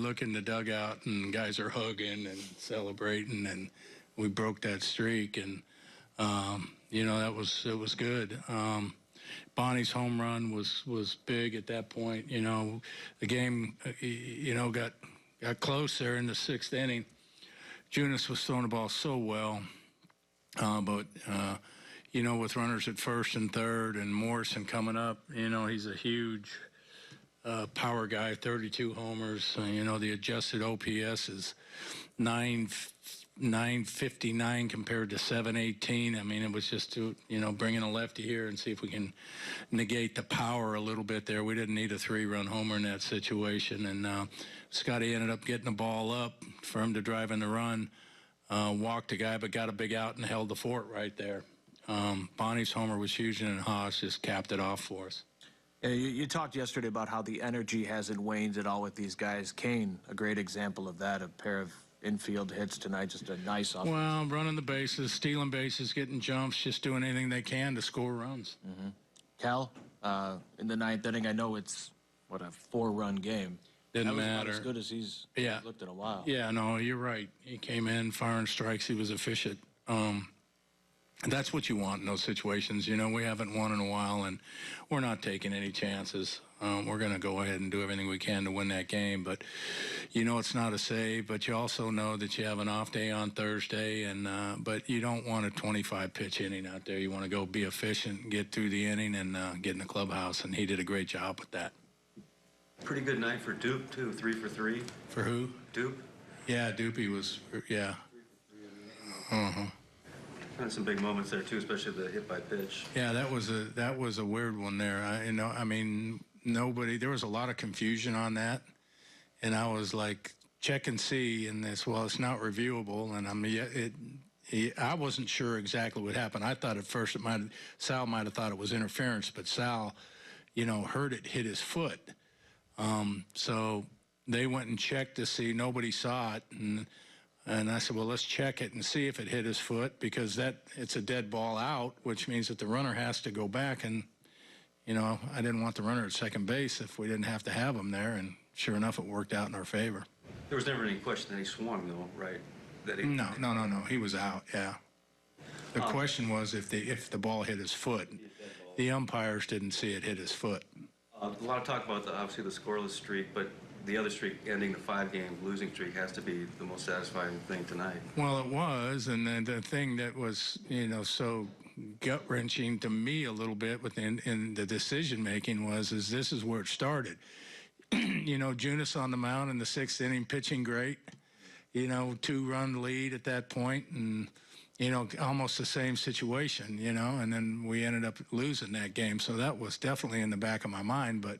look in the dugout and guys are hugging and celebrating, and we broke that streak, and you know, it was good. Bonnie's home run was big at that point. You know, the game, you know, got close there in the sixth inning. Junis was throwing the ball so well, but you know, with runners at first and third, and Morrison coming up, you know, he's a huge power guy, 32 homers. You know, the adjusted OPS is 959 compared to 718. I mean, it was just to, you know, bring in a lefty here and see if we can negate the power a little bit there. We didn't need a 3-run homer in that situation, and Scotty ended up getting the ball up for him to drive in the run, walked a guy, but got a big out and held the fort right there. Bonnie's homer was huge, and Haas just capped it off for us. Yeah, you talked yesterday about how the energy hasn't waned at all with these guys. Kane, a great example of that, a pair of infield hits tonight, just a nice offense. Well, running the bases, stealing bases, getting jumps, just doing anything they can to score runs. Mm-hmm. Cal, in the ninth inning, I know it's, what, a 4-run game. Didn't matter. matter. As good as he's looked in a while. Yeah, no, you're right. He came in, firing strikes. He was efficient. That's what you want in those situations. You know, we haven't won in a while, and we're not taking any chances. We're going to go ahead and do everything we can to win that game. But, you know, it's not a save, but you also know that you have an off day on Thursday, and but you don't want a 25-pitch inning out there. You want to go be efficient, get through the inning, and get in the clubhouse, and he did a great job with that. Pretty good night for Dupe, too. 3 for 3. For who? Dupe. Yeah, Doopy was, yeah. Had some big moments there, too, especially the hit by pitch. Yeah, that was a weird one there. I mean, there was a lot of confusion on that, and I was like, check and see, and this, well, it's not reviewable, and I mean, I wasn't sure exactly what happened. I thought at first Sal might have thought it was interference, but Sal, you know, heard it hit his foot. So they went and checked to see. Nobody saw it, and I said, well, let's check it and see if it hit his foot, because it's a dead ball out, which means that the runner has to go back. And, you know, I didn't want the runner at second base if we didn't have to have him there. And sure enough, it worked out in our favor. There was never any question that he swung, though, right? No. He was out, yeah. The question was if the ball hit his foot. The umpires didn't see it hit his foot. A lot of talk about, obviously, the scoreless streak, but the other streak, ending the 5-game losing streak, has to be the most satisfying thing tonight. Well, it was, and then the thing that was, you know, so gut-wrenching to me a little bit in the decision-making is this is where it started. You know, Junis on the mound in the 6th inning, pitching great. You know, 2-run lead at that point, and, you know, almost the same situation, you know, and then we ended up losing that game. So that was definitely in the back of my mind, but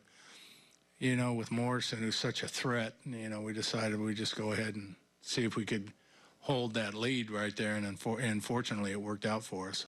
you know, with Morrison, who's such a threat, you know, we decided we'd just go ahead and see if we could hold that lead right there, and fortunately it worked out for us.